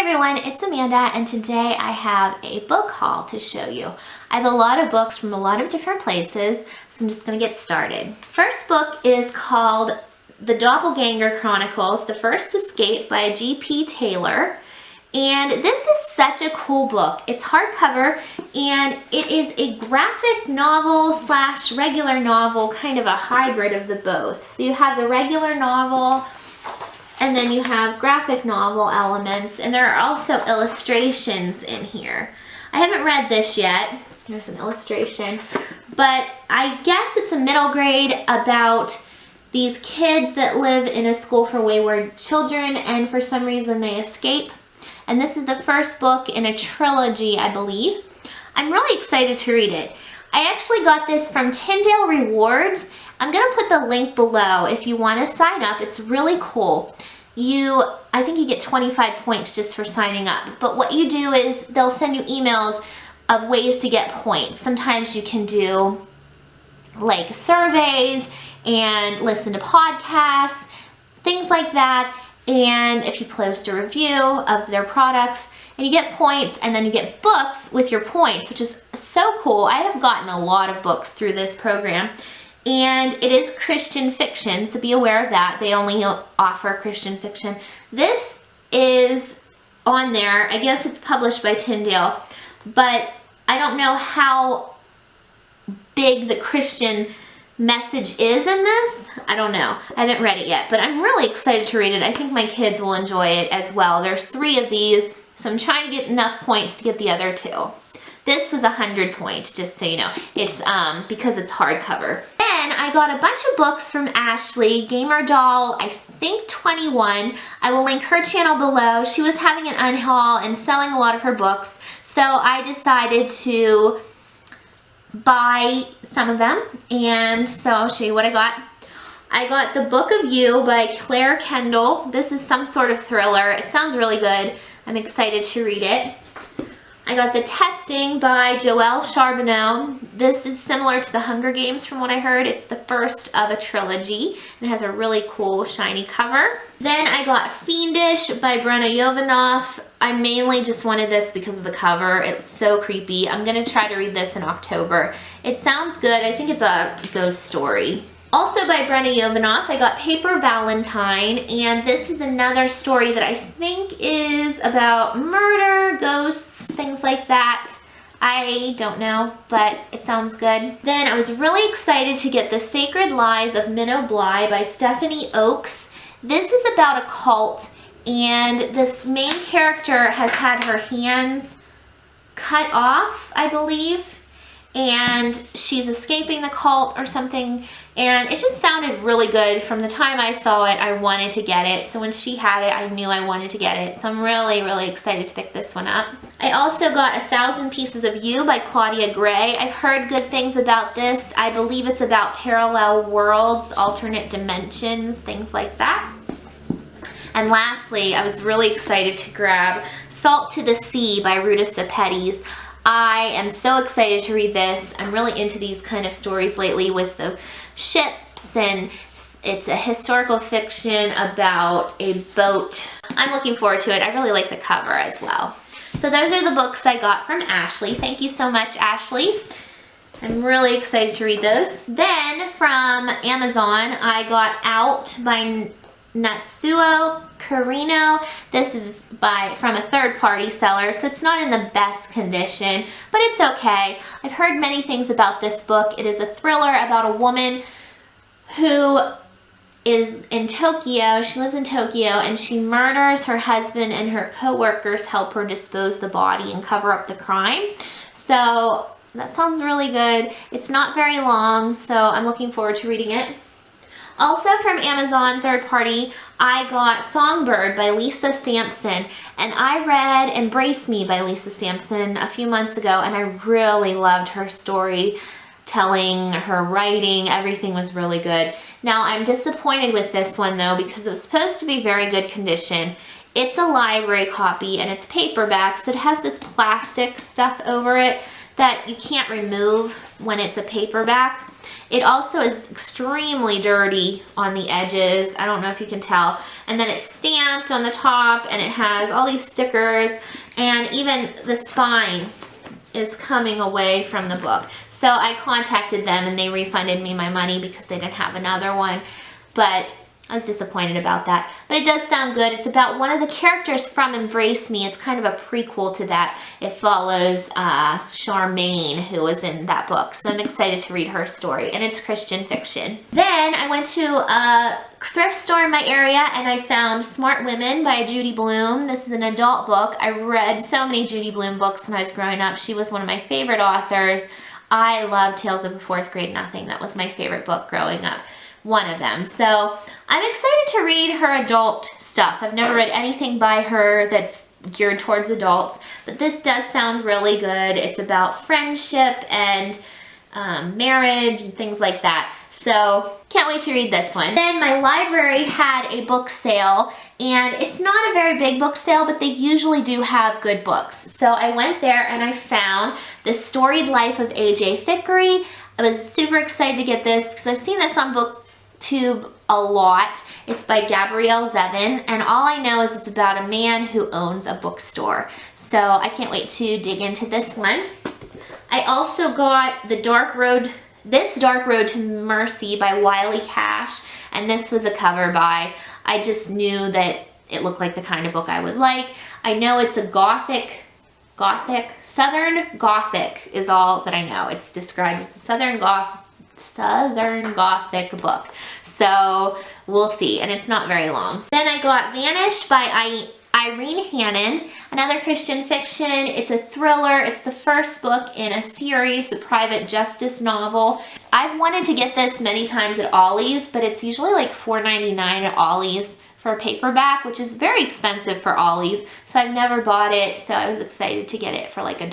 everyone, it's Amanda, and today I have a book haul to show you. I have a lot of books from a lot of different places, so I'm just going to get started. First book is called The Doppelganger Chronicles, The First Escape by G.P. Taylor. And this is such a cool book. It's hardcover, and it is a graphic novel slash regular novel, kind of a hybrid of the both. So you have the regular novel, and then you have graphic novel elements, and there are also illustrations in here. I haven't read this yet. There's an illustration, but I guess it's a middle grade about these kids that live in a school for wayward children, and for some reason they escape. And this is the first book in a trilogy, I believe. I'm really excited to read it. I actually got this from Tyndale Rewards. I'm going to put the link below if you want to sign up. It's really cool. I think you get 25 points just for signing up. But what you do is they'll send you emails of ways to get points. Sometimes you can do like surveys and listen to podcasts, things like that. And if you post a review of their products, and you get points, and then you get books with your points, which is so cool. I have gotten a lot of books through this program, and it is Christian fiction, so be aware of that. They only offer Christian fiction. This is on there. I guess it's published by Tyndale, but I don't know how big the Christian message is in this. I don't know. I haven't read it yet, but I'm really excited to read it. I think my kids will enjoy it as well. There's 3 of these, so I'm trying to get enough points to get the other 2. This was 100 points, just so you know. It's because it's hardcover. Then I got a bunch of books from Ashley, Gamer Doll, I think 21. I will link her channel below. She was having an unhaul and selling a lot of her books, so I decided to buy some of them, and so I'll show you what I got. I got The Book of You by Claire Kendall. This is some sort of thriller. It sounds really good. I'm excited to read it. I got The Testing by Joelle Charbonneau. This is similar to The Hunger Games from what I heard. It's the first of a trilogy. It has a really cool shiny cover. Then I got Fiendish by Brenna Jovanoff. I mainly just wanted this because of the cover. It's so creepy. I'm going to try to read this in October. It sounds good. I think it's a ghost story. Also by Brenna Jovanoff, I got Paper Valentine, and this is another story that I think is about murder, ghosts, things like that. I don't know, but it sounds good. Then I was really excited to get The Sacred Lies of Minnow Bly by Stephanie Oakes. This is about a cult, and this main character has had her hands cut off, I believe, and she's escaping the cult or something, and it just sounded really good. From the time I saw it, I wanted to get it. So when she had it, I knew I wanted to get it. So I'm really, really excited to pick this one up. I also got 1,000 Pieces of You by Claudia Gray. I've heard good things about this. I believe it's about parallel worlds, alternate dimensions, things like that. And lastly, I was really excited to grab Salt to the Sea by Ruta Sepetys. I am so excited to read this. I'm really into these kind of stories lately with the ships, and it's a historical fiction about a boat. I'm looking forward to it. I really like the cover as well. So those are the books I got from Ashley. Thank you so much, Ashley. I'm really excited to read those. Then from Amazon, I got Out by Natsuo Carino. This is from a third-party seller, so it's not in the best condition, but it's okay. I've heard many things about this book. It is a thriller about a woman who is in Tokyo. She lives in Tokyo, and she murders her husband, and her co-workers help her dispose the body and cover up the crime. So that sounds really good. It's not very long, so I'm looking forward to reading it. Also from Amazon, third party, I got Songbird by Lisa Sampson, and I read Embrace Me by Lisa Sampson a few months ago, and I really loved her storytelling, her writing, everything was really good. Now I'm disappointed with this one though, because it was supposed to be very good condition. It's a library copy, and it's paperback, so it has this plastic stuff over it that you can't remove when it's a paperback. It also is extremely dirty on the edges. I don't know if you can tell. And then it's stamped on the top, and it has all these stickers, and even the spine is coming away from the book. So I contacted them and they refunded me my money because they didn't have another one. But I was disappointed about that. But it does sound good. It's about one of the characters from Embrace Me. It's kind of a prequel to that. It follows Charmaine, who was in that book. So I'm excited to read her story. And it's Christian fiction. Then I went to a thrift store in my area and I found Smart Women by Judy Blume. This is an adult book. I read so many Judy Blume books when I was growing up. She was one of my favorite authors. I love Tales of a Fourth Grade Nothing. That was my favorite book growing up. One of them. So I'm excited to read her adult stuff. I've never read anything by her that's geared towards adults, but this does sound really good. It's about friendship and marriage and things like that. So can't wait to read this one. Then my library had a book sale, and it's not a very big book sale, but they usually do have good books. So I went there and I found The Storied Life of A.J. Thickery. I was super excited to get this because I've seen this on BookTube a lot. It's by Gabrielle Zevin, and all I know is it's about a man who owns a bookstore. So I can't wait to dig into this one. I also got This Dark Road to Mercy by Wiley Cash, and this was a cover by. I just knew that it looked like the kind of book I would like. I know it's a Southern Gothic is all that I know. It's described as a Southern Gothic book. So we'll see, and it's not very long. Then I got Vanished by Irene Hannon, another Christian fiction. It's a thriller. It's the first book in a series, the private justice novel. I've wanted to get this many times at Ollie's, but it's usually like $4.99 at Ollie's for a paperback, which is very expensive for Ollie's, so I've never bought it, so I was excited to get it for like $1.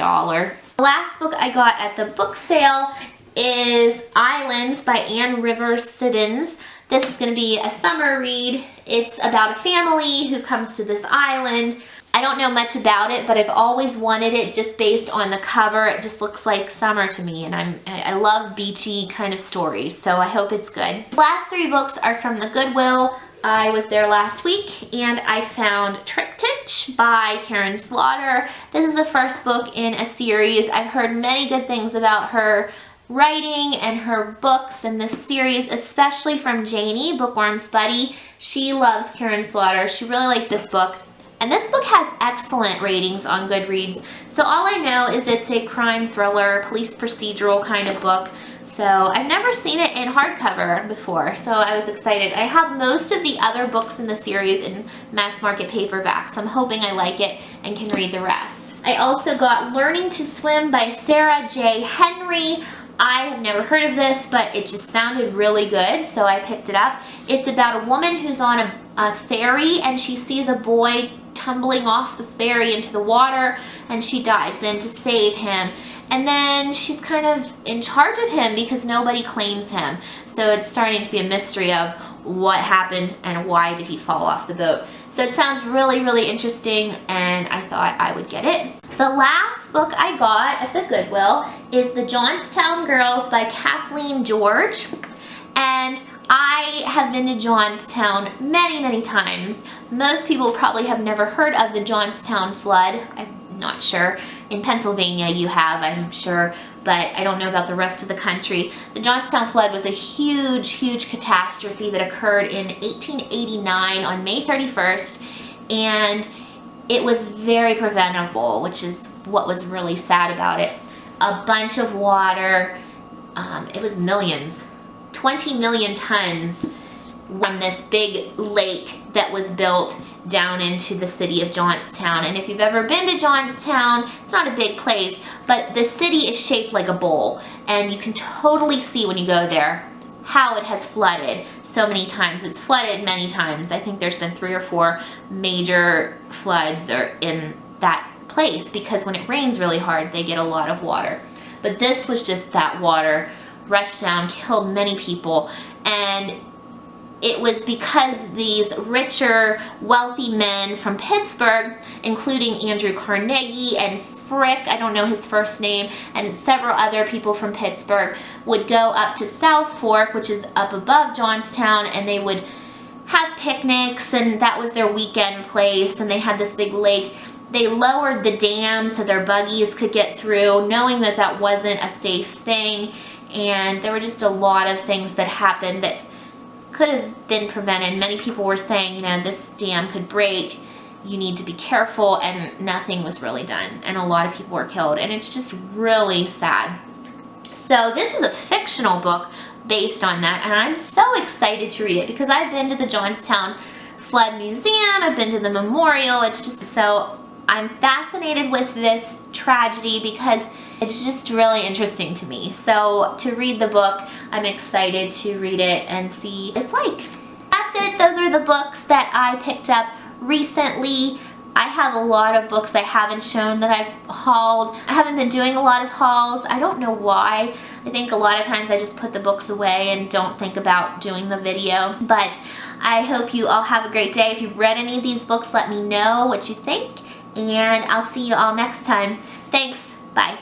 The last book I got at the book sale is Islands by Anne Rivers Siddons. This is going to be a summer read. It's about a family who comes to this island. I don't know much about it, but I've always wanted it just based on the cover. It just looks like summer to me, and I love beachy kind of stories, so I hope it's good. The last 3 books are from the Goodwill. I was there last week and I found Triptych by Karen Slaughter. This is the first book in a series. I've heard many good things about her writing and her books in this series, especially from Janie, Bookworm's buddy. She loves Karen Slaughter. She really liked this book. And this book has excellent ratings on Goodreads. So all I know is it's a crime thriller, police procedural kind of book. So I've never seen it in hardcover before, so I was excited. I have most of the other books in the series in mass market paperback, so I'm hoping I like it and can read the rest. I also got Learning to Swim by Sarah J. Henry. I have never heard of this, but it just sounded really good, so I picked it up. It's about a woman who's on a ferry, and she sees a boy tumbling off the ferry into the water, and she dives in to save him. And then she's kind of in charge of him because nobody claims him. So it's starting to be a mystery of what happened and why did he fall off the boat. So it sounds really, really interesting, and I thought I would get it. The last book I got at the Goodwill is The Johnstown Girls by Kathleen George. And I have been to Johnstown many, many times. Most people probably have never heard of the Johnstown Flood. I'm not sure. In Pennsylvania you have, I'm sure, but I don't know about the rest of the country. The Johnstown Flood was a huge, huge catastrophe that occurred in 1889 on May 31st, and it was very preventable, which is what was really sad about it. A bunch of water, it was millions, 20 million tons from this big lake that was built down into the city of Johnstown. And if you've ever been to Johnstown, it's not a big place, but the city is shaped like a bowl, and you can totally see when you go there how it has flooded so many times. It's flooded many times. I think there's been 3 or 4 major floods in that place because when it rains really hard, they get a lot of water. But this was just that water rushed down, killed many people, and it was because these richer, wealthy men from Pittsburgh, including Andrew Carnegie and Frick, I don't know his first name, and several other people from Pittsburgh would go up to South Fork, which is up above Johnstown, and they would have picnics, and that was their weekend place, and they had this big lake. They lowered the dam so their buggies could get through, knowing that that wasn't a safe thing, and there were just a lot of things that happened that could have been prevented. Many people were saying, you know, this dam could break, you need to be careful, and nothing was really done, and a lot of people were killed, and it's just really sad. So this is a fictional book based on that, and I'm so excited to read it because I've been to the Johnstown Flood Museum, I've been to the memorial. It's just so, I'm fascinated with this tragedy because it's just really interesting to me. So to read the book, I'm excited to read it and see what it's like. That's it. Those are the books that I picked up recently. I have a lot of books I haven't shown that I've hauled. I haven't been doing a lot of hauls. I don't know why. I think a lot of times I just put the books away and don't think about doing the video. But I hope you all have a great day. If you've read any of these books, let me know what you think. And I'll see you all next time. Thanks. Bye.